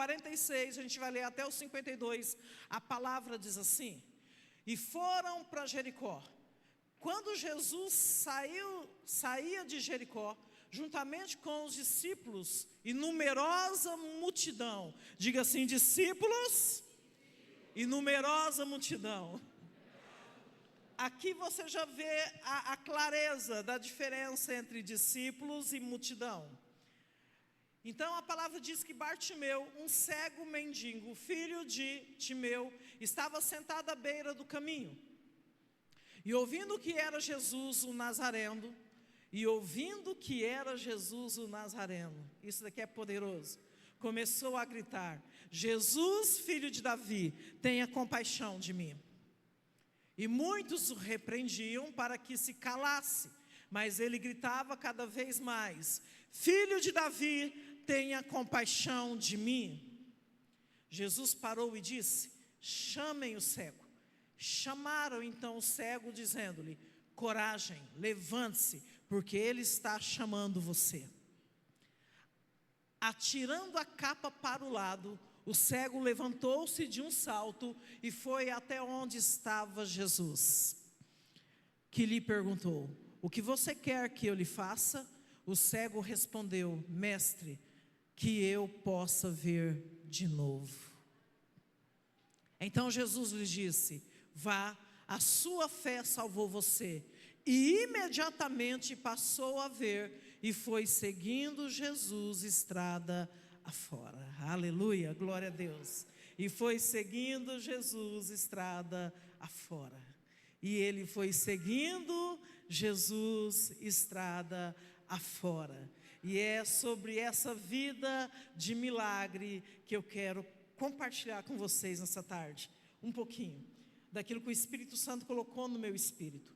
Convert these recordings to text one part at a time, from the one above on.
46, a gente vai ler até o 52, a palavra diz assim: e foram para Jericó. Quando Jesus saía de Jericó, juntamente com os discípulos e numerosa multidão. Diga assim: discípulos e numerosa multidão. Aqui você já vê a clareza da diferença entre discípulos e multidão. Então a palavra diz que Bartimeu, um cego mendigo, filho de Timeu, estava sentado à beira do caminho. E ouvindo que era Jesus o Nazareno, isso daqui é poderoso, começou a gritar: Jesus, filho de Davi, tenha compaixão de mim. E muitos o repreendiam para que se calasse, mas ele gritava cada vez mais: Filho de Davi, tenha compaixão de mim. Jesus parou e disse: chamem o cego. Chamaram então o cego, dizendo-lhe: coragem, levante-se, porque ele está chamando você. Atirando a capa para o lado, o cego levantou-se de um salto e foi até onde estava Jesus, que lhe perguntou: o que você quer que eu lhe faça? O cego respondeu: mestre, que eu possa ver de novo. Então Jesus lhe disse: vá, a sua fé salvou você. E imediatamente passou a ver e foi seguindo Jesus estrada afora. Aleluia, glória a Deus. E foi seguindo Jesus estrada afora. E ele foi seguindo Jesus estrada afora. E é sobre essa vida de milagre que eu quero compartilhar com vocês nessa tarde. Um pouquinho daquilo que o Espírito Santo colocou no meu espírito.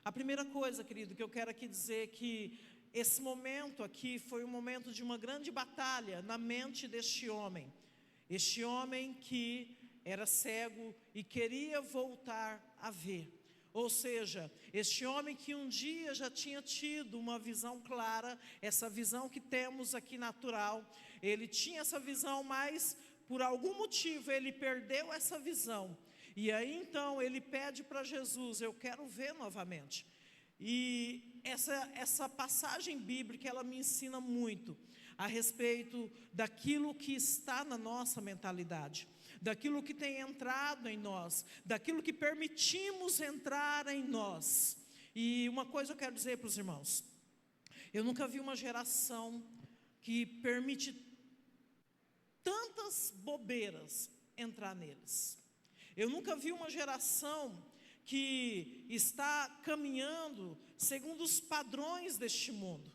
A primeira coisa, querido, que eu quero aqui dizer é que esse momento aqui foi um momento de uma grande batalha na mente deste homem. Este homem que era cego e queria voltar a ver. Ou seja, este homem que um dia já tinha tido uma visão clara, essa visão que temos aqui natural, ele tinha essa visão, mas por algum motivo ele perdeu essa visão. E aí então ele pede para Jesus: eu quero ver novamente. E essa passagem bíblica, ela me ensina muito a respeito daquilo que está na nossa mentalidade, daquilo que tem entrado em nós, daquilo que permitimos entrar em nós. E uma coisa eu quero dizer para os irmãos: eu nunca vi uma geração que permite tantas bobeiras entrar neles. Eu nunca vi uma geração que está caminhando segundo os padrões deste mundo.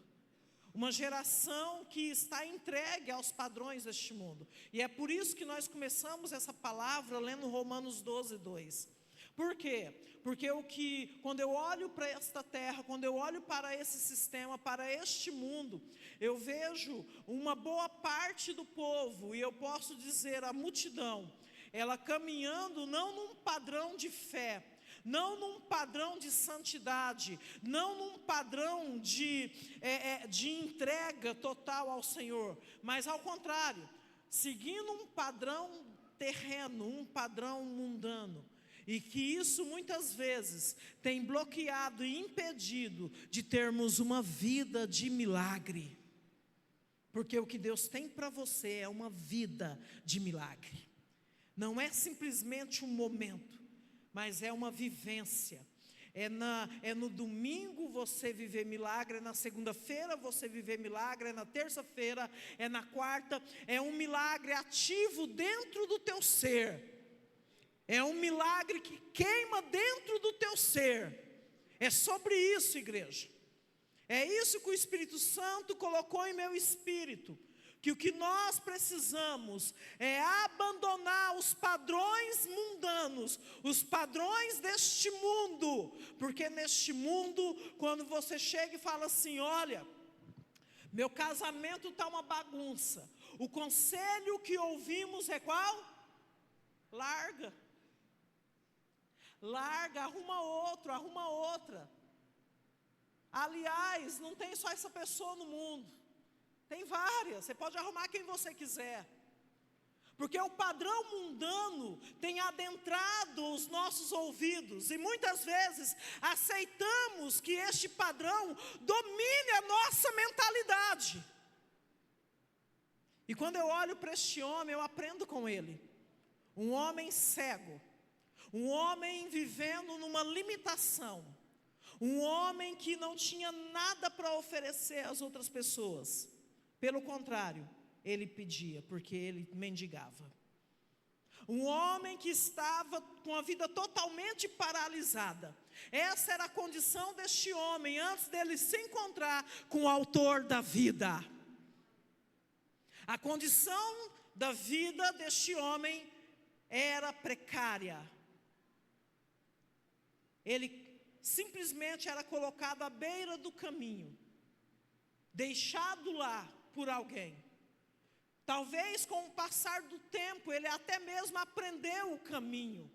Uma geração que está entregue aos padrões deste mundo. E é por isso que nós começamos essa palavra lendo Romanos 12, 2. Por quê? Porque quando eu olho para esta terra, quando eu olho para esse sistema, para este mundo, eu vejo uma boa parte do povo, e eu posso dizer a multidão, ela caminhando não num padrão de fé, não num padrão de santidade, não num padrão de entrega total ao Senhor, mas ao contrário, seguindo um padrão terreno, um padrão mundano. E que isso muitas vezes tem bloqueado e impedido de termos uma vida de milagre. Porque o que Deus tem para você é uma vida de milagre. Não é simplesmente um momento, mas é uma vivência. É no domingo você viver milagre, é na segunda-feira você viver milagre, é na terça-feira, é na quarta. É um milagre ativo dentro do teu ser. É um milagre que queima dentro do teu ser. É sobre isso, igreja. É isso que o Espírito Santo colocou em meu espírito. Que o que nós precisamos é abandonar os padrões mundanos, os padrões deste mundo. Porque neste mundo, quando você chega e fala assim: olha, meu casamento está uma bagunça, o conselho que ouvimos é qual? Larga, arruma outro, arruma outra. Aliás, não tem só essa pessoa no mundo, tem várias, você pode arrumar quem você quiser. Porque o padrão mundano tem adentrado os nossos ouvidos e muitas vezes aceitamos que este padrão domine a nossa mentalidade. E quando eu olho para este homem, eu aprendo com ele. Um homem cego, um homem vivendo numa limitação, um homem que não tinha nada para oferecer às outras pessoas. Pelo contrário, ele pedia, porque ele mendigava. Um homem que estava com a vida totalmente paralisada. Essa era a condição deste homem, antes dele se encontrar com o autor da vida. A condição da vida deste homem era precária. Ele simplesmente era colocado à beira do caminho, deixado lá por alguém. Talvez com o passar do tempo, ele até mesmo aprendeu o caminho.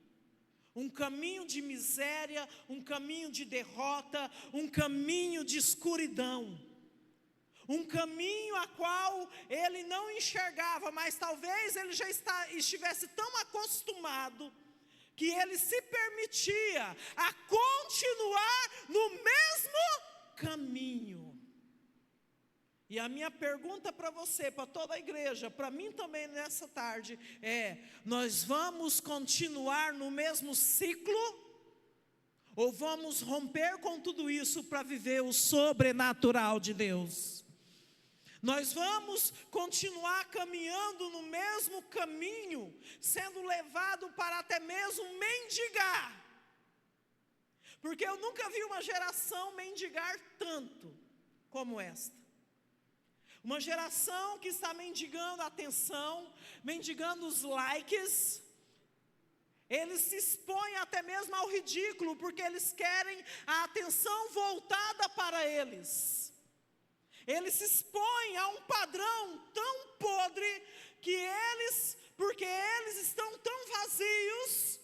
Um caminho de miséria, um caminho de derrota, um caminho de escuridão. Um caminho a qual ele não enxergava, mas talvez ele já estivesse tão acostumado que ele se permitia a continuar no mesmo caminho. E a minha pergunta para você, para toda a igreja, para mim também nessa tarde, nós vamos continuar no mesmo ciclo? Ou vamos romper com tudo isso para viver o sobrenatural de Deus? Nós vamos continuar caminhando no mesmo caminho, sendo levado para até mesmo mendigar. Porque eu nunca vi uma geração mendigar tanto como esta. Uma geração que está mendigando a atenção, mendigando os likes. Eles se expõem até mesmo ao ridículo, porque eles querem a atenção voltada para eles. Eles se expõem a um padrão tão podre, porque eles estão tão vazios,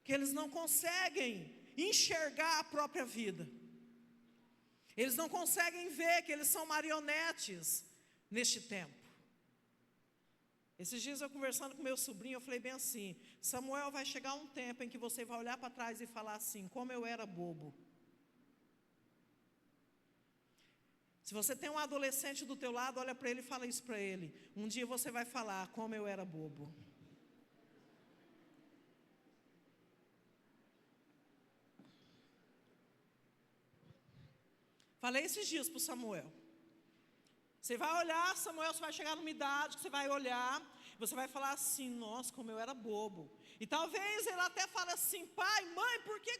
que eles não conseguem enxergar a própria vida. Eles não conseguem ver que eles são marionetes neste tempo. Esses dias eu conversando com meu sobrinho, eu falei bem assim: Samuel, vai chegar um tempo em que você vai olhar para trás e falar assim, como eu era bobo. Se você tem um adolescente do teu lado, olha para ele e fala isso para ele. Um dia você vai falar, como eu era bobo. Falei esses dias para o Samuel. Você vai olhar, Samuel, você vai chegar numa idade que você vai olhar, você vai falar assim, nossa, como eu era bobo. E talvez ele até fale assim, pai, mãe, por que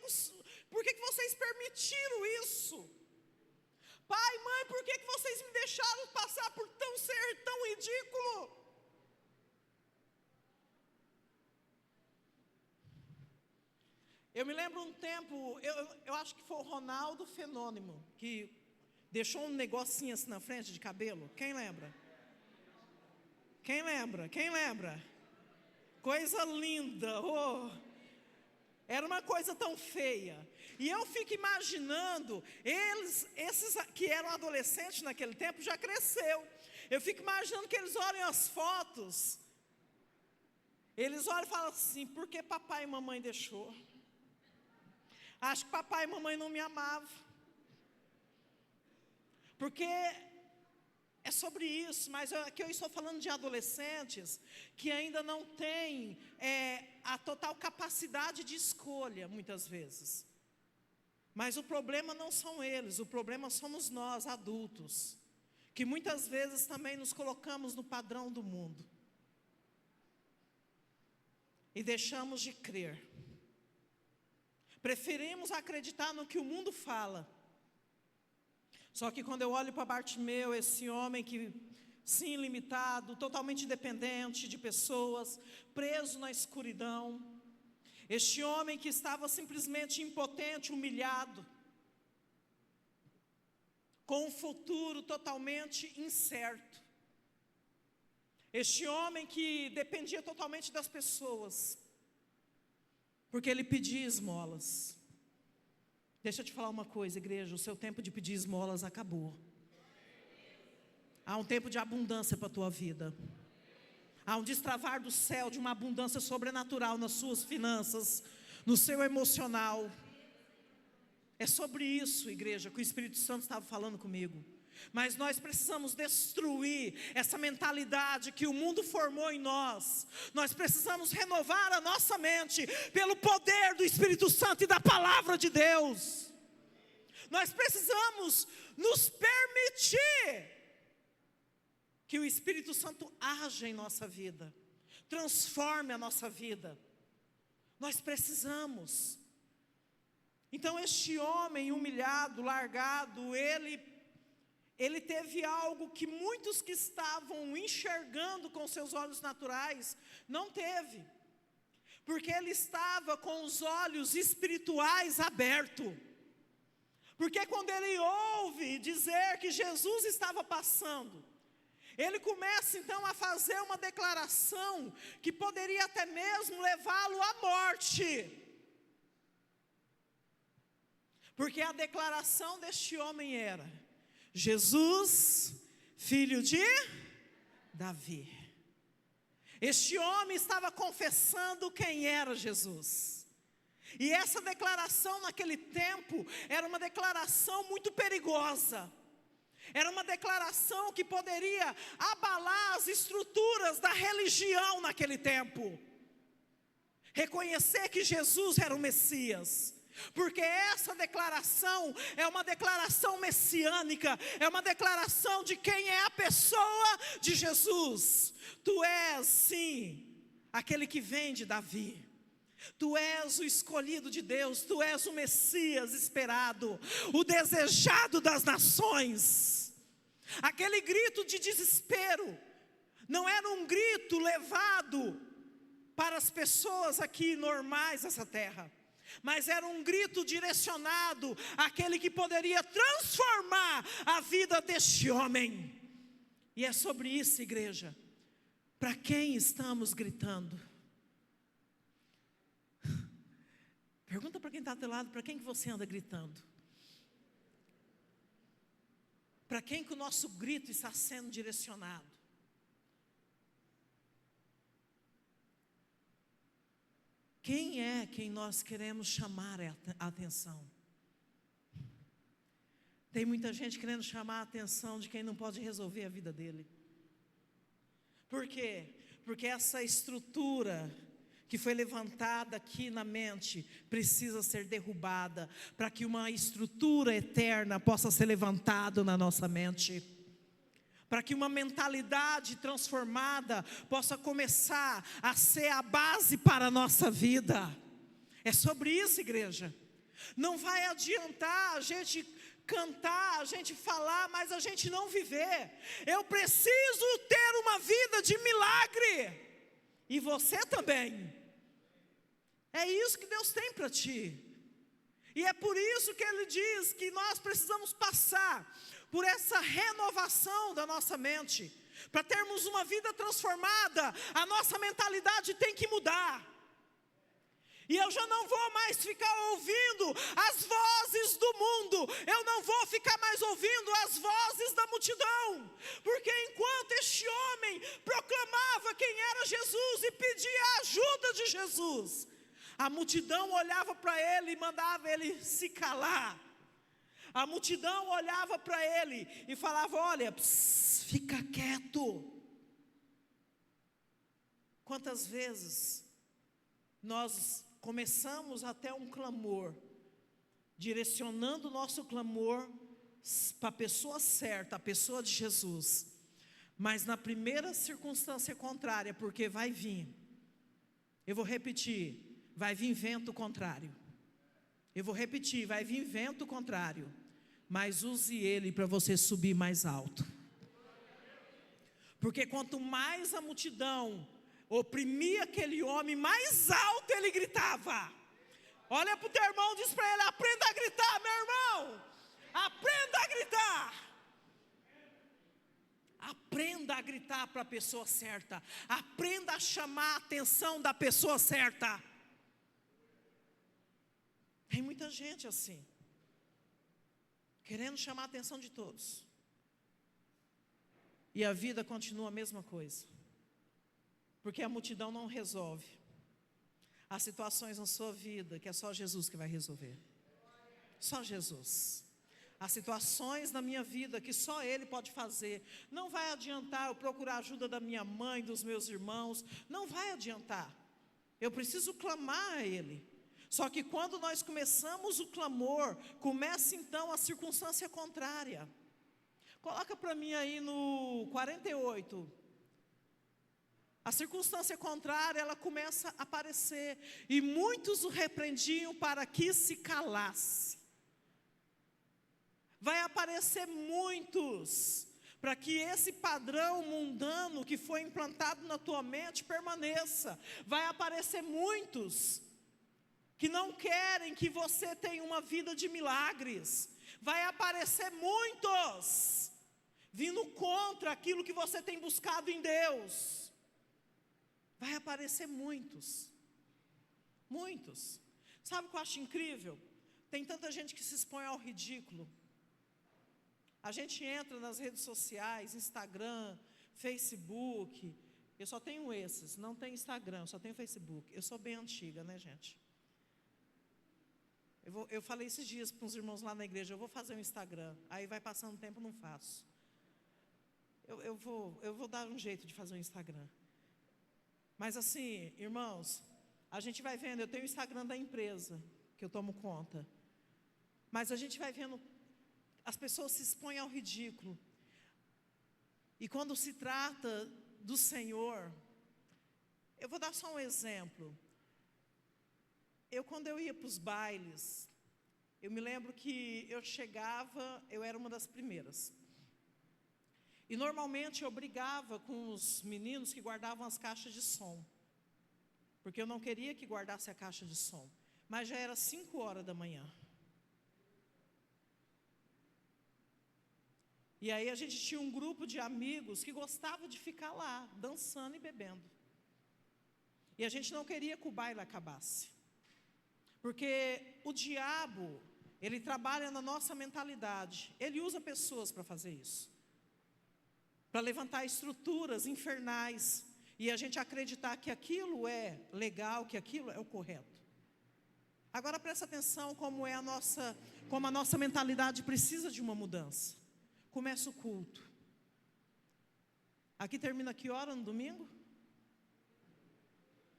vocês permitiram isso? Pai, mãe, por que vocês me deixaram passar por ser tão ridículo? Eu me lembro um tempo, eu acho que foi o Ronaldo Fenômeno, que deixou um negocinho assim na frente de cabelo. Quem lembra? Quem lembra? Quem lembra? Coisa linda, oh! Era uma coisa tão feia. E eu fico imaginando, esses que eram adolescentes naquele tempo, já cresceu. Eu fico imaginando que eles olham as fotos, eles olham e falam assim, por que papai e mamãe deixou? Acho que papai e mamãe não me amavam. Porque é sobre isso, mas aqui eu estou falando de adolescentes que ainda não têm a total capacidade de escolha, muitas vezes. Mas o problema não são eles, o problema somos nós, adultos, que muitas vezes também nos colocamos no padrão do mundo. E deixamos de crer. Preferimos acreditar no que o mundo fala. Só que quando eu olho para Bartimeu, esse homem que, sim, limitado, totalmente dependente de pessoas, preso na escuridão, este homem que estava simplesmente impotente, humilhado, com um futuro totalmente incerto, este homem que dependia totalmente das pessoas, porque ele pedia esmolas. Deixa eu te falar uma coisa, igreja, o seu tempo de pedir esmolas acabou. Há um tempo de abundância para a tua vida. Há um destravar do céu de uma abundância sobrenatural nas suas finanças, no seu emocional. É sobre isso, igreja, que o Espírito Santo estava falando comigo. Mas nós precisamos destruir essa mentalidade que o mundo formou em nós. Nós precisamos renovar a nossa mente pelo poder do Espírito Santo e da palavra de Deus. Nós precisamos nos permitir que o Espírito Santo haja em nossa vida, transforme a nossa vida. Nós precisamos. Então este homem humilhado, largado, ele teve algo que muitos que estavam enxergando com seus olhos naturais, não teve. Porque ele estava com os olhos espirituais abertos. Porque quando ele ouve dizer que Jesus estava passando, ele começa então a fazer uma declaração que poderia até mesmo levá-lo à morte. Porque a declaração deste homem era: Jesus, filho de Davi. Este homem estava confessando quem era Jesus. E essa declaração naquele tempo era uma declaração muito perigosa. Era uma declaração que poderia abalar as estruturas da religião naquele tempo. Reconhecer que Jesus era o Messias. Porque essa declaração é uma declaração messiânica, é uma declaração de quem é a pessoa de Jesus. Tu és, sim, aquele que vem de Davi. Tu és o escolhido de Deus, tu és o Messias esperado, o desejado das nações. Aquele grito de desespero não era um grito levado para as pessoas aqui normais dessa terra, mas era um grito direcionado àquele que poderia transformar a vida deste homem. E é sobre isso, igreja. Para quem estamos gritando? Pergunta para quem está do teu lado, para quem que você anda gritando? Para quem que o nosso grito está sendo direcionado? Quem é quem nós queremos chamar a atenção? Tem muita gente querendo chamar a atenção de quem não pode resolver a vida dele. Por quê? Porque essa estrutura que foi levantada aqui na mente precisa ser derrubada para que uma estrutura eterna possa ser levantada na nossa mente. Para que uma mentalidade transformada possa começar a ser a base para a nossa vida. É sobre isso, igreja. Não vai adiantar a gente cantar, a gente falar, mas a gente não viver. Eu preciso ter uma vida de milagre. E você também. É isso que Deus tem para ti. E é por isso que Ele diz que nós precisamos passar por essa renovação da nossa mente. Para termos uma vida transformada, a nossa mentalidade tem que mudar. E eu já não vou mais ficar ouvindo as vozes do mundo. Eu não vou ficar mais ouvindo as vozes da multidão. Porque enquanto este homem proclamava quem era Jesus e pedia a ajuda de Jesus, a multidão olhava para ele e mandava ele se calar. A multidão olhava para ele e falava: olha, fica quieto. Quantas vezes nós começamos até um clamor, direcionando o nosso clamor para a pessoa certa, a pessoa de Jesus, mas na primeira circunstância contrária, porque vai vir, eu vou repetir, vai vir vento contrário. Eu vou repetir, vai vir vento contrário, mas use ele para você subir mais alto. Porque quanto mais a multidão oprimia aquele homem, mais alto ele gritava. Olha para o teu irmão e diz para ele: aprenda a gritar, meu irmão. Aprenda a gritar. Aprenda a gritar para a pessoa certa. Aprenda a chamar a atenção da pessoa certa. Tem muita gente assim, querendo chamar a atenção de todos. E a vida continua a mesma coisa. Porque a multidão não resolve. Há situações na sua vida que é só Jesus que vai resolver. Só Jesus. Há situações na minha vida que só Ele pode fazer. Não vai adiantar eu procurar a ajuda da minha mãe, dos meus irmãos. Não vai adiantar. Eu preciso clamar a Ele. Só que quando nós começamos o clamor, começa então a circunstância contrária. Coloca para mim aí no 48. A circunstância contrária, ela começa a aparecer. E muitos o repreendiam para que se calasse. Vai aparecer muitos, para que esse padrão mundano que foi implantado na tua mente permaneça. Vai aparecer muitos que não querem que você tenha uma vida de milagres. Vai aparecer muitos vindo contra aquilo que você tem buscado em Deus. Vai aparecer muitos. Muitos. Sabe o que eu acho incrível? Tem tanta gente que se expõe ao ridículo. A gente entra nas redes sociais, Instagram, Facebook. Eu só tenho esses, não tenho Instagram, só tenho Facebook. Eu sou bem antiga, né, gente? Eu falei esses dias para uns irmãos lá na igreja, eu vou fazer um Instagram. Aí vai passando o tempo, não faço. Eu vou dar um jeito de fazer um Instagram. Mas assim, irmãos, a gente vai vendo, eu tenho o Instagram da empresa, que eu tomo conta. Mas a gente vai vendo, as pessoas se expõem ao ridículo. E quando se trata do Senhor, eu vou dar só um exemplo. Quando eu ia para os bailes, eu me lembro que eu chegava, eu era uma das primeiras. E normalmente eu brigava com os meninos que guardavam as caixas de som. Porque eu não queria que guardasse a caixa de som. Mas já era 5 horas da manhã. E aí a gente tinha um grupo de amigos que gostava de ficar lá, dançando e bebendo. E a gente não queria que o baile acabasse. Porque o diabo, ele trabalha na nossa mentalidade. Ele usa pessoas para fazer isso. Para levantar estruturas infernais. E a gente acreditar que aquilo é legal, que aquilo é o correto. Agora presta atenção como a nossa mentalidade precisa de uma mudança. Começa o culto. Aqui termina que hora no domingo?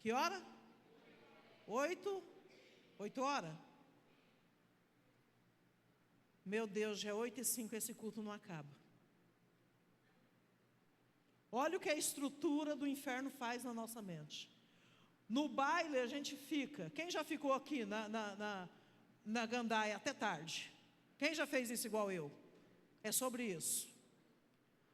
Que hora? 8 horas? Meu Deus, já é 8h05, esse culto não acaba. Olha o que a estrutura do inferno faz na nossa mente. No baile a gente fica. Quem já ficou aqui na gandaia até tarde? Quem já fez isso igual eu? É sobre isso.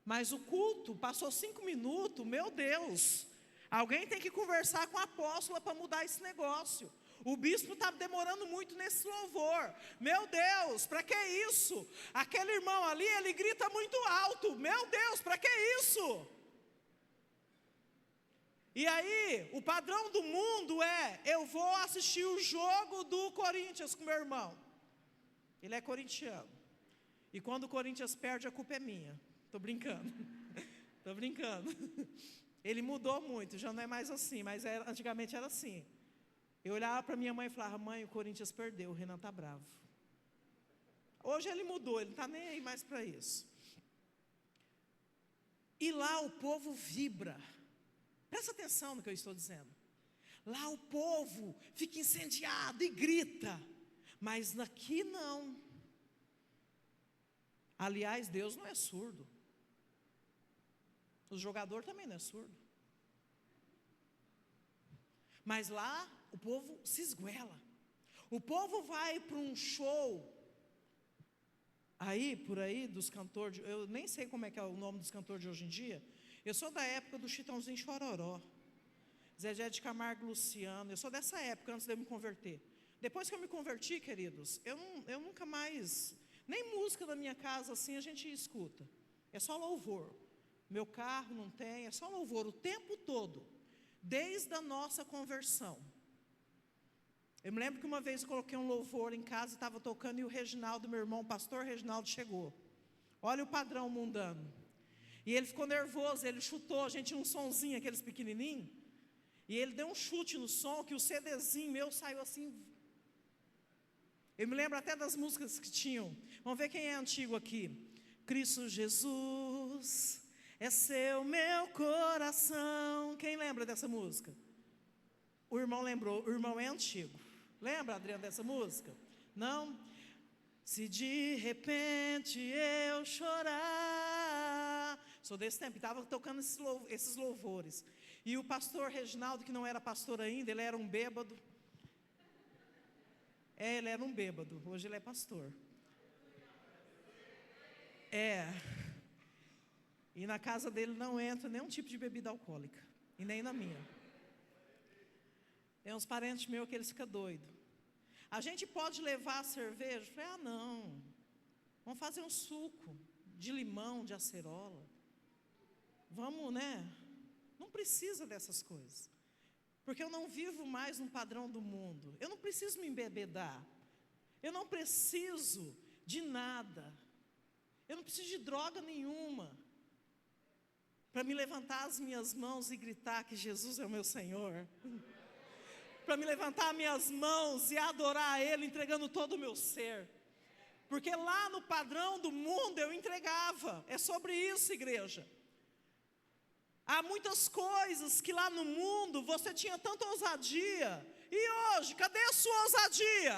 Mas o culto passou 5 minutos, meu Deus. Alguém tem que conversar com a apóstola para mudar esse negócio. O bispo está demorando muito nesse louvor. Meu Deus, para que isso? Aquele irmão ali, ele grita muito alto. Meu Deus, para que isso? E aí, o padrão do mundo é, eu vou assistir o jogo do Corinthians com meu irmão. Ele é corintiano. E quando o Corinthians perde, a culpa é minha. Estou brincando. Estou brincando. Ele mudou muito, já não é mais assim, mas antigamente era assim. Eu olhava para minha mãe e falava, mãe, o Corinthians perdeu, o Renan está bravo. Hoje ele mudou, ele não está nem aí mais para isso. E lá o povo vibra. Presta atenção no que eu estou dizendo. Lá o povo fica incendiado e grita. Mas aqui não. Aliás, Deus não é surdo. O jogador também não é surdo. Mas lá o povo se esguela. O povo vai para um show. Por aí, dos cantores, eu nem sei como é que é o nome dos cantores de hoje em dia. Eu sou da época do Chitãozinho Chororó, Zezé de Camargo e Luciano. Eu sou dessa época, antes de eu me converter. Depois que eu me converti, queridos, eu nunca mais, nem música da minha casa assim a gente escuta. É só louvor. Meu carro não tem, é só louvor o tempo todo, desde a nossa conversão. Eu me lembro que uma vez eu coloquei um louvor em casa, estava tocando, e o Reginaldo, meu irmão, o pastor Reginaldo, chegou. Olha o padrão mundano. E ele ficou nervoso, ele chutou, a gente tinha um sonzinho, aqueles pequenininhos. E ele deu um chute no som que o CDzinho meu saiu assim. Eu me lembro até das músicas que tinham. Vamos ver quem é antigo aqui. Cristo Jesus é seu meu coração. Quem lembra dessa música? O irmão lembrou. O irmão é antigo. Lembra, Adriano, dessa música? Não? Se de repente eu chorar. Sou desse tempo, estava tocando esses louvores. E o pastor Reginaldo, que não era pastor ainda, ele era um bêbado. Ele era um bêbado, hoje ele é pastor. E na casa dele não entra nenhum tipo de bebida alcoólica, e nem na minha. Tem uns parentes meus que eles ficam doidos. A gente pode levar a cerveja? Eu falei, não, vamos fazer um suco de limão, de acerola. Vamos, né? Não precisa dessas coisas. Porque eu não vivo mais no padrão do mundo. Eu não preciso me embebedar. Eu não preciso de nada. Eu não preciso de droga nenhuma. Para me levantar as minhas mãos e gritar que Jesus é o meu Senhor. Para me levantar minhas mãos e adorar a Ele, entregando todo o meu ser. Porque lá no padrão do mundo eu entregava. É sobre isso, igreja. Há muitas coisas que lá no mundo você tinha tanta ousadia. E hoje, cadê a sua ousadia?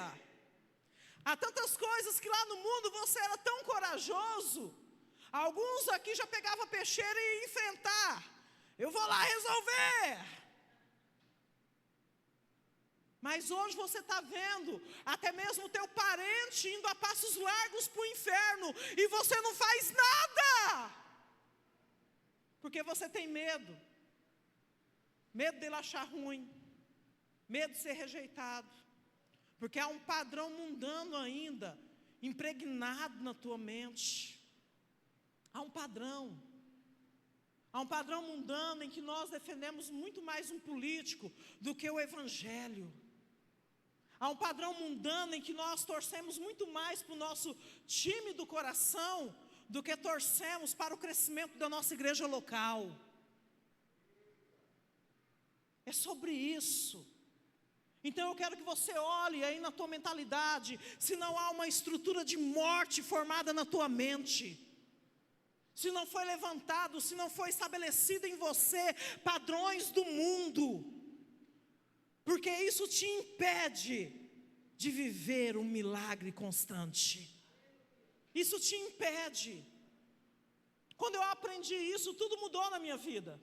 Há tantas coisas que lá no mundo você era tão corajoso. Alguns aqui já pegavam peixeira e ia enfrentar. Eu vou lá resolver. Mas hoje você está vendo até mesmo o teu parente indo a passos largos para o inferno. E você não faz nada. Porque você tem medo. Medo dele achar ruim. Medo de ser rejeitado. Porque há um padrão mundano ainda, impregnado na tua mente. Há um padrão. Há um padrão mundano em que nós defendemos muito mais um político do que o evangelho. Há um padrão mundano em que nós torcemos muito mais para o nosso time do coração do que torcemos para o crescimento da nossa igreja local. É sobre isso. Então eu quero que você olhe aí na tua mentalidade, se não há uma estrutura de morte formada na tua mente, se não foi levantado, se não foi estabelecido em você padrões do mundo, porque isso te impede de viver um milagre constante. Isso te impede. Quando eu aprendi isso, tudo mudou na minha vida.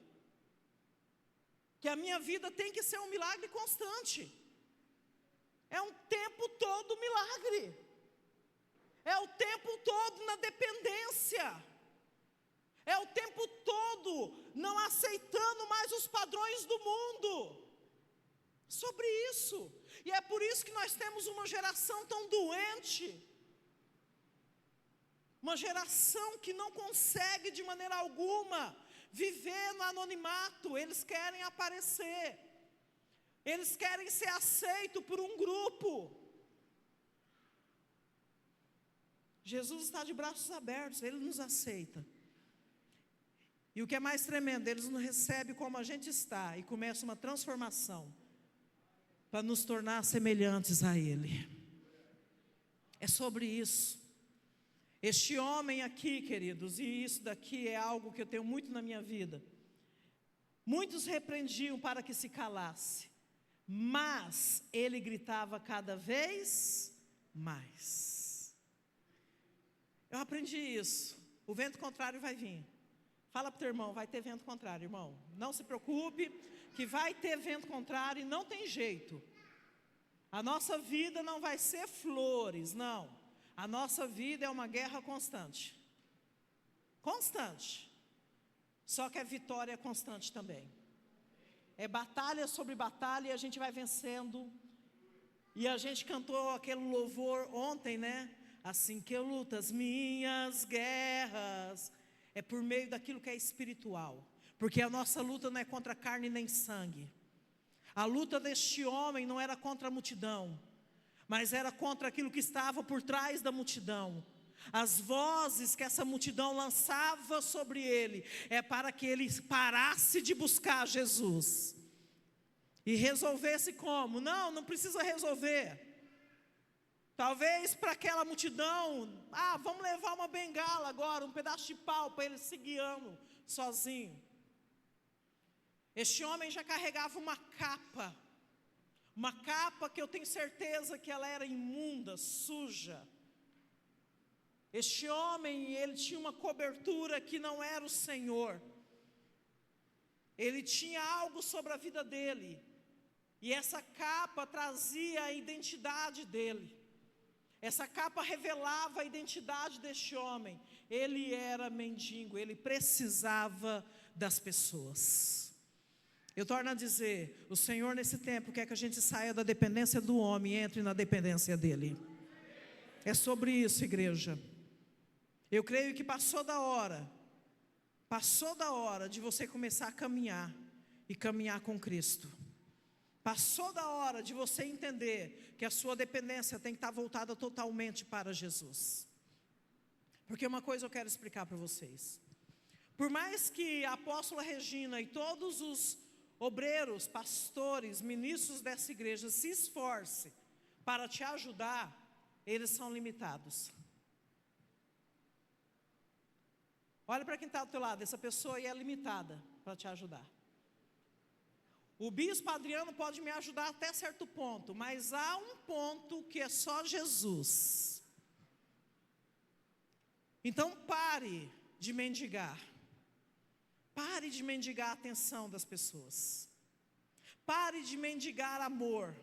Que a minha vida tem que ser um milagre constante. É um tempo todo milagre. É o tempo todo na dependência. É o tempo todo não aceitando mais os padrões do mundo. Sobre isso. E é por isso que nós temos uma geração tão doente. Uma geração que não consegue de maneira alguma viver no anonimato. Eles querem aparecer. Eles querem ser aceitos por um grupo. Jesus está de braços abertos, Ele nos aceita. E o que é mais tremendo, Ele nos recebe como a gente está e começa uma transformação para nos tornar semelhantes a Ele. É sobre isso. Este homem aqui, queridos, e isso daqui é algo que eu tenho muito na minha vida. Muitos repreendiam para que se calasse, mas ele gritava cada vez mais. Eu aprendi isso. O vento contrário vai vir. Fala para o teu irmão, vai ter vento contrário, irmão. Não se preocupe, que vai ter vento contrário e não tem jeito. A nossa vida não vai ser flores, não. A nossa vida é uma guerra constante. Constante. Só que a vitória é constante também. É batalha sobre batalha e a gente vai vencendo. E a gente cantou aquele louvor ontem, né? Assim que eu luto as minhas guerras. É por meio daquilo que é espiritual. Porque a nossa luta não é contra carne nem sangue. A luta deste homem não era contra a multidão, mas era contra aquilo que estava por trás da multidão. As vozes que essa multidão lançava sobre ele, é para que ele parasse de buscar Jesus. e resolvesse como? Não, não precisa resolver. Talvez para aquela multidão, vamos levar uma bengala agora, um pedaço de pau para ele se guiando sozinho. Este homem já carregava uma capa que eu tenho certeza que ela era imunda, suja. Este homem, ele tinha uma cobertura que não era o Senhor. Ele tinha algo sobre a vida dele, e essa capa trazia a identidade dele. Essa capa revelava a identidade deste homem. Ele era mendigo, ele precisava das pessoas. Eu torno a dizer, o Senhor nesse tempo quer que a gente saia da dependência do homem e entre na dependência dele. É sobre isso, igreja. Eu creio que passou da hora de você começar a caminhar e caminhar com Cristo. Passou da hora de você entender que a sua dependência tem que estar voltada totalmente para Jesus. Porque uma coisa eu quero explicar para vocês. Por mais que a apóstola Regina e todos os obreiros, pastores, ministros dessa igreja se esforcem para te ajudar, eles são limitados. Olha para quem está do teu lado, essa pessoa aí é limitada para te ajudar. O bispo Adriano pode me ajudar até certo ponto, mas há um ponto que é só Jesus. Então pare de mendigar. Pare de mendigar a atenção das pessoas. Pare de mendigar amor.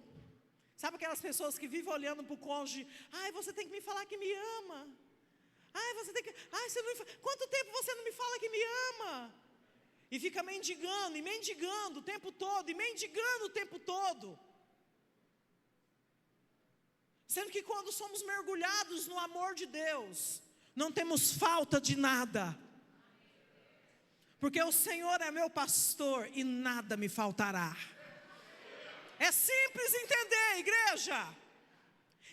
Sabe aquelas pessoas que vivem olhando para o cônjuge? Você tem que me falar que me ama. Você tem que... você não me... Quanto tempo você não me fala que me ama? E fica mendigando, e mendigando o tempo todo, e mendigando o tempo todo. Sendo que quando somos mergulhados no amor de Deus, não temos falta de nada. Porque o Senhor é meu pastor e nada me faltará. É simples entender, igreja.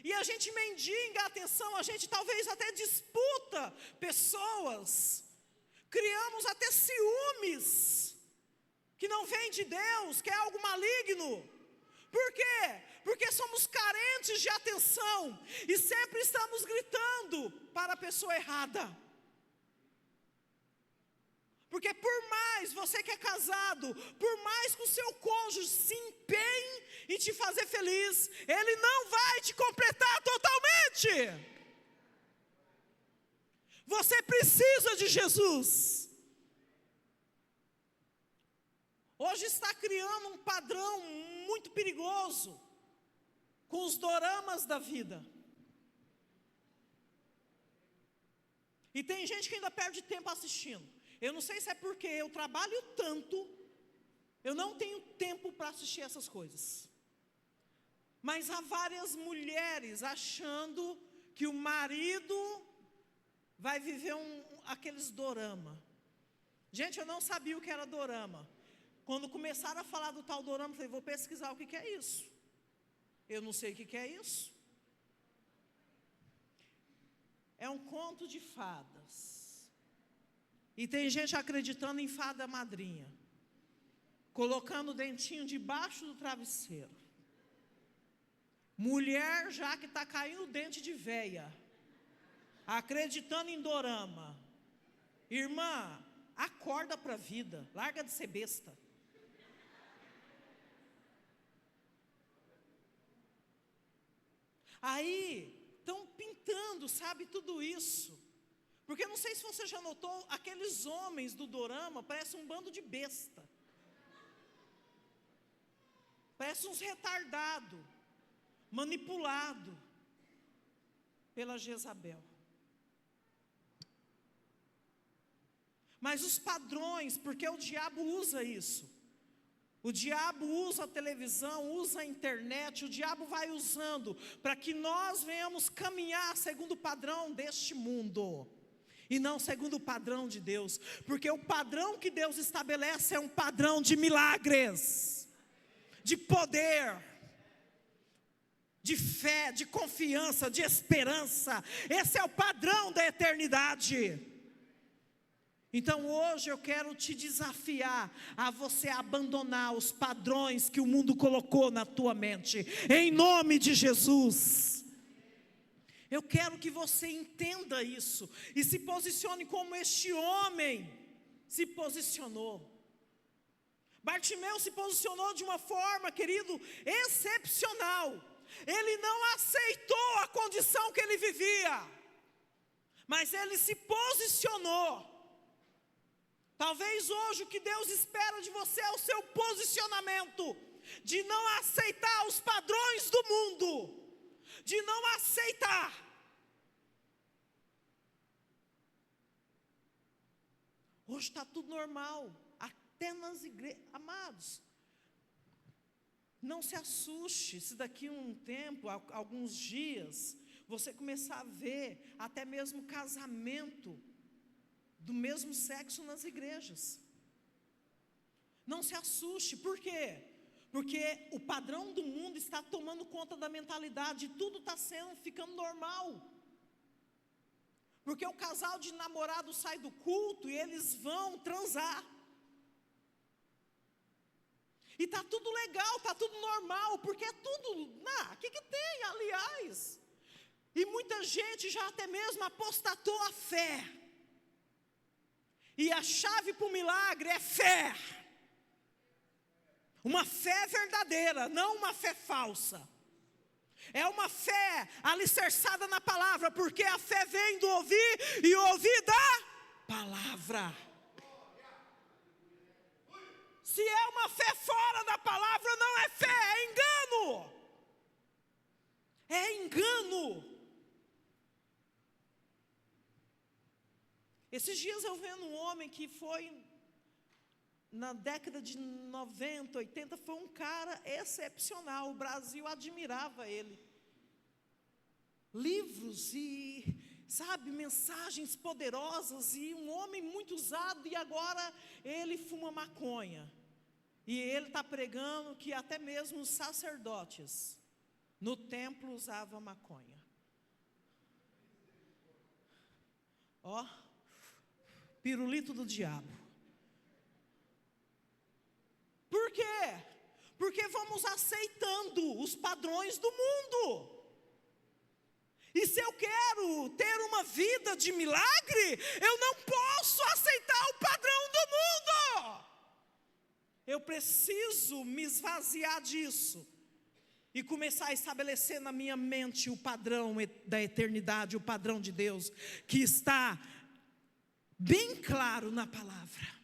E a gente mendiga a atenção, a gente talvez até disputa pessoas. Criamos até ciúmes, que não vem de Deus, que é algo maligno. Por quê? Porque somos carentes de atenção e sempre estamos gritando para a pessoa errada. Porque por mais você que é casado, por mais que o seu cônjuge se empenhe em te fazer feliz, ele não vai te completar totalmente. Você precisa de Jesus. Hoje está criando um padrão muito perigoso com os doramas da vida. E tem gente que ainda perde tempo assistindo. Eu não sei se é porque eu trabalho tanto, eu não tenho tempo para assistir essas coisas. Mas há várias mulheres achando que o marido vai viver aqueles dorama. Gente, eu não sabia o que era dorama. Quando começaram a falar do tal dorama, eu falei, vou pesquisar o que é isso. Eu não sei o que é isso. É um conto de fadas. E tem gente acreditando em fada madrinha, colocando o dentinho debaixo do travesseiro. Mulher já que está caindo dente de véia, acreditando em dorama. Irmã, acorda para a vida, larga de ser besta. Aí, estão pintando, sabe, tudo isso. Porque não sei se você já notou, aqueles homens do dorama parecem um bando de besta. Parece uns retardados, manipulados pela Jezabel. Mas os padrões, porque o diabo usa isso. O diabo usa a televisão, usa a internet, o diabo vai usando para que nós venhamos caminhar segundo o padrão deste mundo e não segundo o padrão de Deus, porque o padrão que Deus estabelece é um padrão de milagres, de poder, de fé, de confiança, de esperança. Esse é o padrão da eternidade. Então hoje eu quero te desafiar a você abandonar os padrões que o mundo colocou na tua mente, em nome de Jesus. Eu quero que você entenda isso e se posicione como este homem se posicionou. Bartimeu se posicionou de uma forma, querido, excepcional. Ele não aceitou a condição que ele vivia, mas ele se posicionou. Talvez hoje o que Deus espera de você é o seu posicionamento, de não aceitar os padrões do mundo, de não aceitar. Hoje está tudo normal, até nas igrejas. Amados, não se assuste se daqui a um tempo, alguns dias, você começar a ver até mesmo casamento do mesmo sexo nas igrejas. Não se assuste, por quê? Porque o padrão do mundo está tomando conta da mentalidade, tudo está ficando normal. Porque o casal de namorados sai do culto e eles vão transar. E está tudo legal, está tudo normal, porque é tudo, o que tem, aliás? E muita gente já até mesmo apostatou a fé. E a chave para o milagre é fé. Uma fé verdadeira, não uma fé falsa. É uma fé alicerçada na palavra, porque a fé vem do ouvir e ouvir da palavra. Se é uma fé fora da palavra, não é fé, é engano. É engano. Esses dias eu vendo um homem que foi, na década de 90, 80, foi um cara excepcional, o Brasil admirava ele. Livros e, mensagens poderosas, e um homem muito usado, e agora ele fuma maconha. E ele está pregando que até mesmo os sacerdotes no templo usavam maconha. Pirulito do diabo. Por quê? Porque vamos aceitando os padrões do mundo. E se eu quero ter uma vida de milagre, eu não posso aceitar o padrão do mundo. Eu preciso me esvaziar disso e começar a estabelecer na minha mente o padrão da eternidade, o padrão de Deus, que está bem claro na palavra.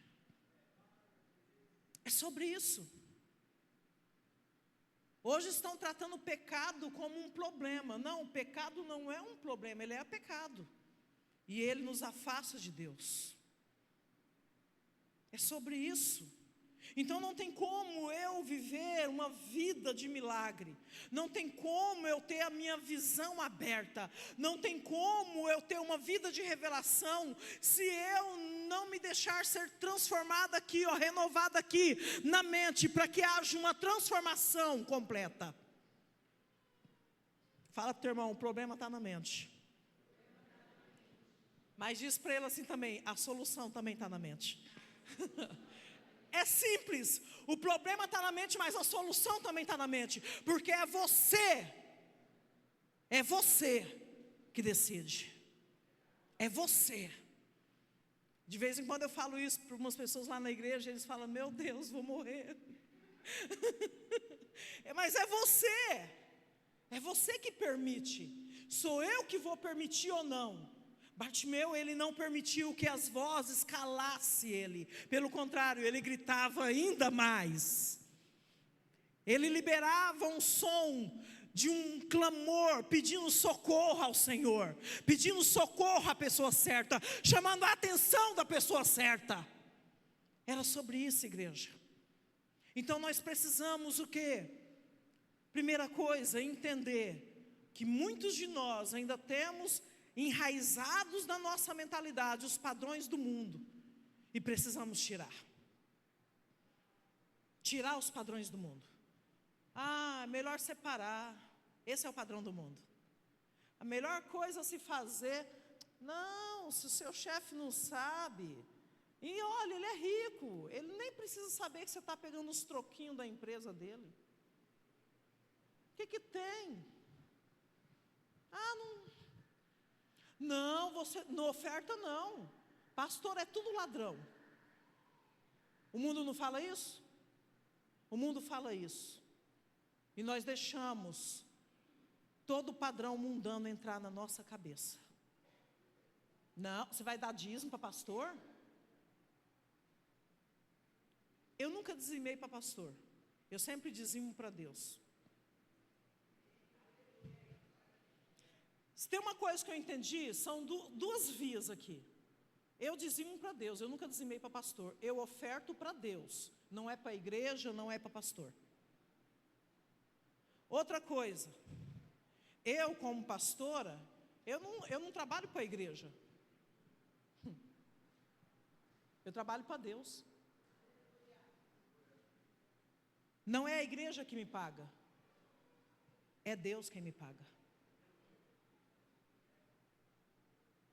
É sobre isso. Hoje estão tratando o pecado como um problema. Não, o pecado não é um problema, ele é pecado. E ele nos afasta de Deus. É sobre isso. Então não tem como eu viver uma vida de milagre. Não tem como eu ter a minha visão aberta. Não tem como eu ter uma vida de revelação se eu não me deixar ser transformada aqui, renovada aqui na mente, para que haja uma transformação completa. Fala para o teu irmão, o problema está na mente. Mas diz para ele assim também, a solução também está na mente. É simples, o problema está na mente, mas a solução também está na mente, porque é você que decide, é você. De vez em quando eu falo isso para algumas pessoas lá na igreja, eles falam, meu Deus, vou morrer. Mas é você que permite, sou eu que vou permitir ou não. Bartimeu, ele não permitiu que as vozes calassem ele. Pelo contrário, ele gritava ainda mais. Ele liberava um som de um clamor, pedindo socorro ao Senhor. Pedindo socorro à pessoa certa. Chamando a atenção da pessoa certa. Era sobre isso, igreja. Então nós precisamos o quê? Primeira coisa, entender que muitos de nós ainda temos enraizados na nossa mentalidade os padrões do mundo, e precisamos tirar os padrões do mundo. Melhor separar, esse é o padrão do mundo. A melhor coisa a se fazer, não, se o seu chefe não sabe, E olha, ele é rico, ele nem precisa saber que você está pegando os troquinhos da empresa dele. O que tem? Ah, não, você, não oferta não. Pastor é tudo ladrão. O mundo não fala isso? O mundo fala isso. E nós deixamos todo o padrão mundano entrar na nossa cabeça. Não, você vai dar dízimo para pastor? Eu nunca dizimei para pastor. Eu sempre dizimo para Deus. Se tem uma coisa que eu entendi, são duas vias aqui. Eu dizimo para Deus, eu nunca dizimei para pastor. Eu oferto para Deus, não é para a igreja, não é para pastor. Outra coisa, eu como pastora, eu não trabalho para a igreja. Eu trabalho para Deus. Não é a igreja que me paga, é Deus quem me paga.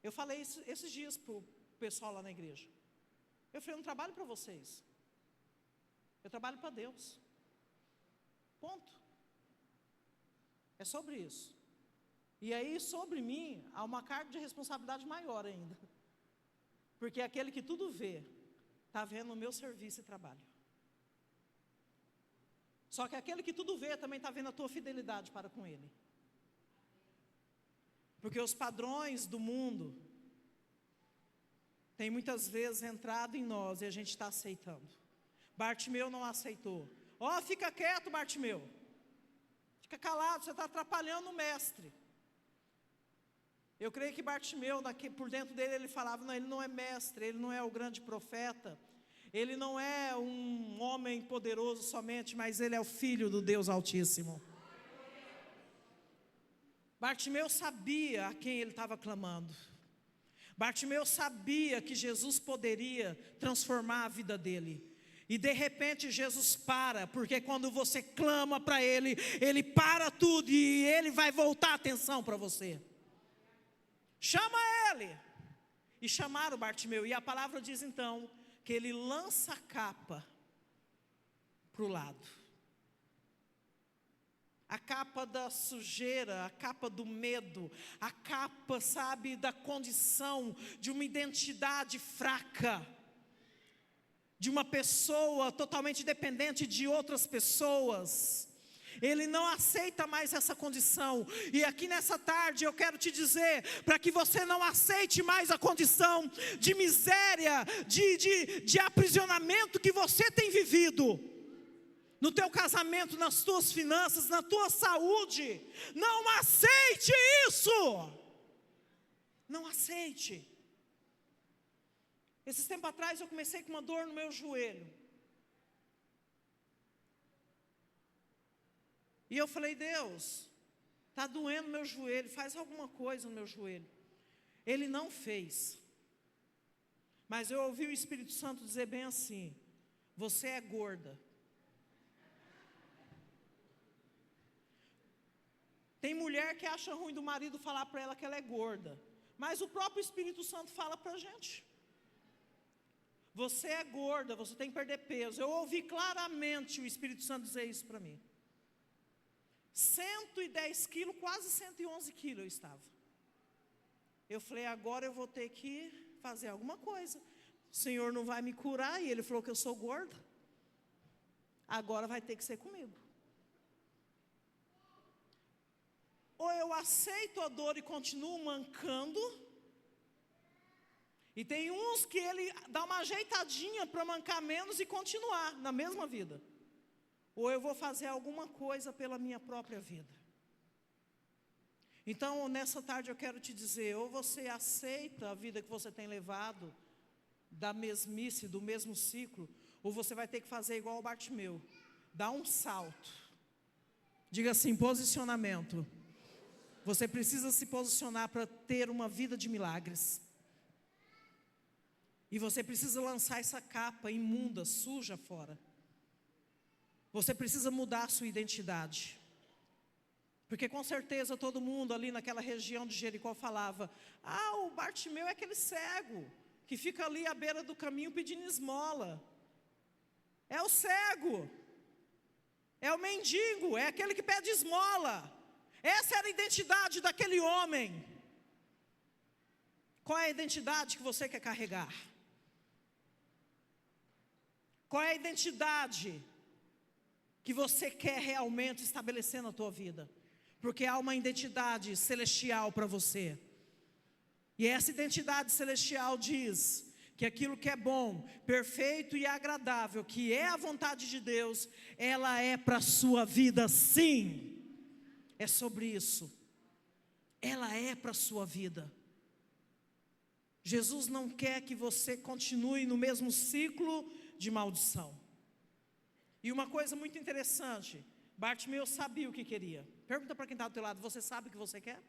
Eu falei esses dias para o pessoal lá na igreja. Eu falei, eu não trabalho para vocês. Eu trabalho para Deus. Ponto. É sobre isso. E aí, sobre mim, há uma carga de responsabilidade maior ainda. Porque aquele que tudo vê, está vendo o meu serviço e trabalho. Só que aquele que tudo vê, também está vendo a tua fidelidade para com Ele. Porque os padrões do mundo têm muitas vezes entrado em nós e a gente está aceitando. Bartimeu não aceitou. Ó, fica quieto, Bartimeu. Fica calado, você está atrapalhando o mestre. Eu creio que Bartimeu, por dentro dele, ele falava, não, ele não é mestre, ele não é o grande profeta, ele não é um homem poderoso somente, mas ele é o Filho do Deus Altíssimo. Bartimeu sabia a quem ele estava clamando. Bartimeu sabia que Jesus poderia transformar a vida dele. E de repente Jesus para, porque quando você clama para Ele, Ele para tudo e Ele vai voltar a atenção para você. Chama Ele. E chamaram Bartimeu. E a palavra diz então, que ele lança a capa para o lado. A capa da sujeira, a capa do medo, a capa, sabe, da condição de uma identidade fraca, de uma pessoa totalmente dependente de outras pessoas. Ele não aceita mais essa condição. E aqui nessa tarde eu quero te dizer, para que você não aceite mais a condição de miséria, de aprisionamento que você tem vivido. No teu casamento, nas tuas finanças, na tua saúde. Não aceite isso. Não aceite. Esses tempos atrás eu comecei com uma dor no meu joelho. E eu falei, Deus, está doendo meu joelho, faz alguma coisa no meu joelho. Ele não fez. Mas eu ouvi o Espírito Santo dizer bem assim, você é gorda. Tem mulher que acha ruim do marido falar para ela que ela é gorda. Mas o próprio Espírito Santo fala para a gente. Você é gorda, você tem que perder peso. Eu ouvi claramente o Espírito Santo dizer isso para mim. 110 quilos, quase 111 quilos eu estava. Eu falei, agora eu vou ter que fazer alguma coisa. O Senhor não vai me curar, e Ele falou que eu sou gorda. Agora vai ter que ser comigo. Ou eu aceito a dor e continuo mancando. E tem uns que ele dá uma ajeitadinha para mancar menos e continuar na mesma vida. Ou eu vou fazer alguma coisa pela minha própria vida. Então, nessa tarde eu quero te dizer, ou você aceita a vida que você tem levado, da mesmice, do mesmo ciclo, ou você vai ter que fazer igual o Bartimeu, dar um salto. Diga assim, posicionamento. Você precisa se posicionar para ter uma vida de milagres. E você precisa lançar essa capa imunda, suja fora. Você precisa mudar a sua identidade. Porque com certeza todo mundo ali naquela região de Jericó falava, o Bartimeu é aquele cego. que fica ali à beira do caminho pedindo esmola. É o cego. É o mendigo, é aquele que pede esmola. Essa era a identidade daquele homem. Qual é a identidade que você quer carregar? Qual é a identidade que você quer realmente estabelecer na tua vida? Porque há uma identidade celestial para você. E essa identidade celestial diz que aquilo que é bom, perfeito e agradável, que é a vontade de Deus, ela é para a sua vida, sim. É sobre isso. Ela é para a sua vida. Jesus não quer que você continue no mesmo ciclo de maldição. E uma coisa muito interessante, Bartimeu sabia o que queria. Pergunta para quem está do teu lado, você sabe o que você quer?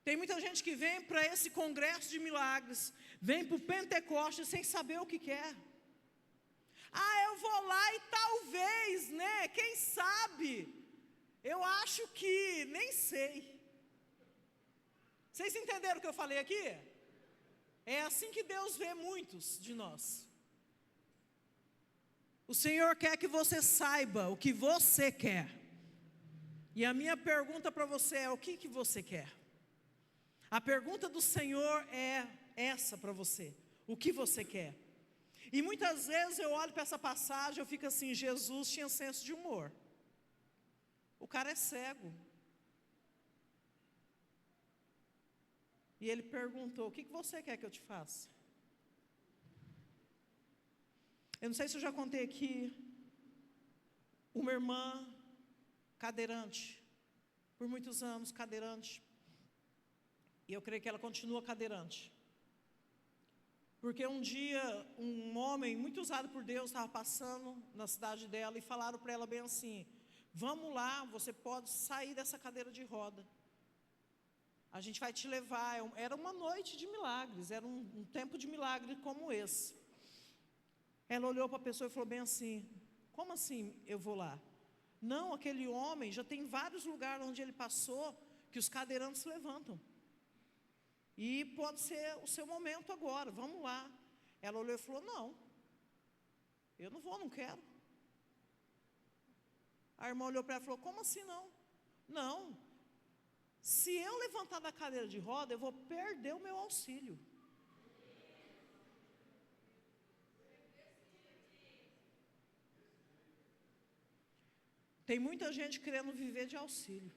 Tem muita gente que vem para esse congresso de milagres, vem para o Pentecostes sem saber o que quer. Eu vou lá e talvez, né, quem sabe, eu acho que, nem sei. Vocês entenderam o que eu falei aqui? É assim que Deus vê muitos de nós. O Senhor quer que você saiba o que você quer. E a minha pergunta para você é: o que você quer? A pergunta do Senhor é essa para você: o que você quer? E muitas vezes eu olho para essa passagem, eu fico assim: Jesus tinha senso de humor. O cara é cego. E ele perguntou: o que você quer que eu te faça? Eu não sei se eu já contei aqui, uma irmã cadeirante, por muitos anos cadeirante, e eu creio que ela continua cadeirante, porque um dia um homem muito usado por Deus estava passando na cidade dela e falaram para ela bem assim: vamos lá, você pode sair dessa cadeira de roda, a gente vai te levar. Era uma noite de milagres, era um tempo de milagre como esse. Ela olhou para a pessoa e falou bem assim: como assim eu vou lá? Não, aquele homem já tem vários lugares onde ele passou que os cadeirantes se levantam. E pode ser o seu momento agora, vamos lá. Ela olhou e falou: não, eu não vou, não quero. A irmã olhou para ela e falou: como assim não? Não, se eu levantar da cadeira de roda, eu vou perder o meu auxílio. Tem muita gente querendo viver de auxílio.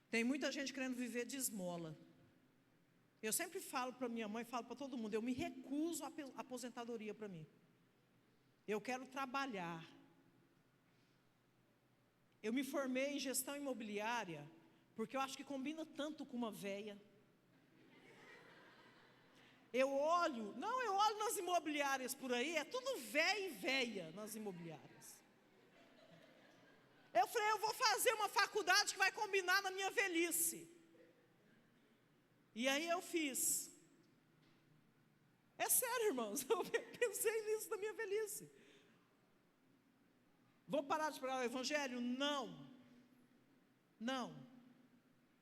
Tem muita gente querendo viver de esmola. Eu sempre falo para minha mãe, falo para todo mundo: eu me recuso a aposentadoria para mim. Eu quero trabalhar. Eu me formei em gestão imobiliária, porque eu acho que combina tanto com uma véia. Eu olho nas imobiliárias por aí, é tudo véia e véia nas imobiliárias. Eu falei: eu vou fazer uma faculdade que vai combinar na minha velhice. E aí eu fiz. É sério, irmãos, eu pensei nisso na minha velhice. Vou parar de pregar o evangelho? Não.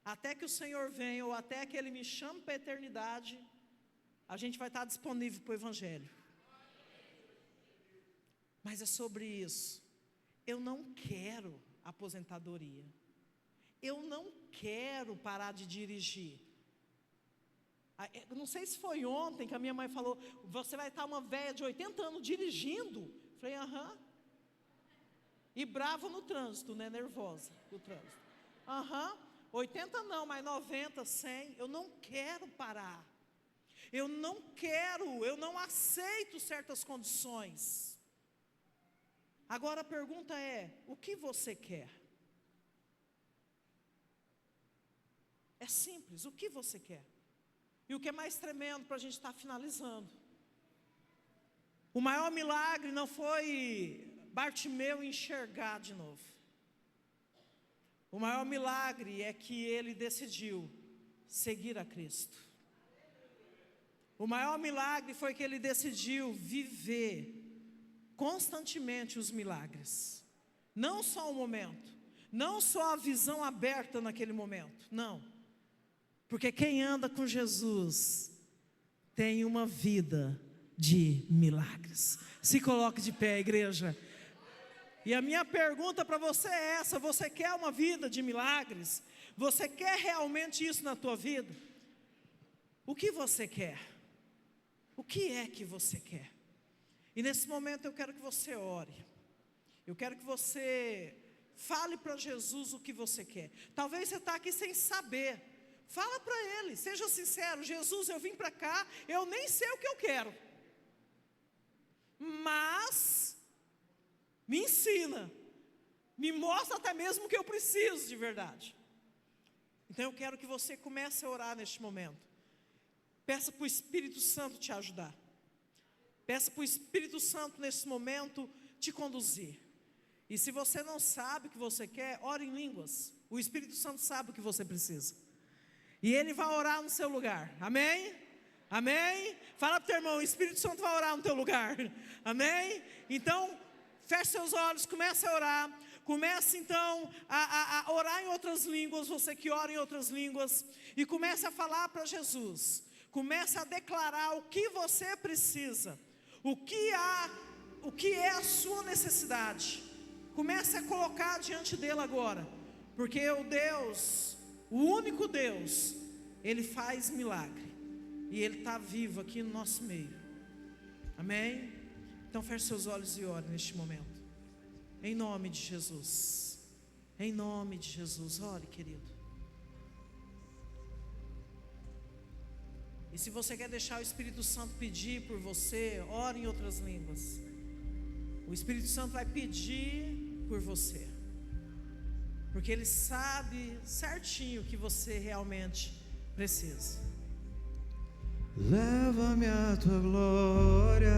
Até que o Senhor venha, ou até que Ele me chame para a eternidade, a gente vai estar disponível para o evangelho. Mas é sobre isso. Eu não quero aposentadoria. Eu não quero parar de dirigir. Eu não sei se foi ontem que a minha mãe falou: você vai estar uma velha de 80 anos dirigindo? Falei: aham. E brava no trânsito, né? Nervosa no trânsito. 80 não, mas 90, 100. Eu não quero parar. Eu não aceito certas condições. Agora a pergunta é: o que você quer? É simples, o que você quer? E o que é mais tremendo, para a gente estar finalizando, o maior milagre não foi Bartimeu enxergar de novo. O maior milagre é que ele decidiu seguir a Cristo. O maior milagre foi que ele decidiu viver constantemente os milagres. Não só o momento, não só a visão aberta naquele momento, não. Porque quem anda com Jesus tem uma vida de milagres. Se coloque de pé, igreja. E a minha pergunta para você é essa: você quer uma vida de milagres? Você quer realmente isso na tua vida? O que você quer? O que é que você quer? E nesse momento eu quero que você ore. Eu quero que você fale para Jesus o que você quer. Talvez você está aqui sem saber. Fala para Ele, seja sincero: Jesus, eu vim para cá, eu nem sei o que eu quero, mas me ensina, me mostra até mesmo o que eu preciso de verdade. Então eu quero que você comece a orar neste momento. Peça para o Espírito Santo te ajudar. Peça para o Espírito Santo nesse momento te conduzir. E se você não sabe o que você quer, ore em línguas. O Espírito Santo sabe o que você precisa. E Ele vai orar no seu lugar. Amém? Amém? Fala para o teu irmão: o Espírito Santo vai orar no teu lugar. Amém? Então, feche seus olhos, comece a orar. Comece então a orar em outras línguas, você que ora em outras línguas. E comece a falar para Jesus. Comece a declarar o que você precisa. O que é a sua necessidade. Comece a colocar diante dele agora. Porque o Deus, o único Deus, Ele faz milagre. E Ele está vivo aqui no nosso meio. Amém? Então feche seus olhos e ore neste momento. Em nome de Jesus. Em nome de Jesus. Ore, querido. E se você quer deixar o Espírito Santo pedir por você, ore em outras línguas. O Espírito Santo vai pedir por você. Porque Ele sabe certinho o que você realmente precisa. Leva-me à tua glória.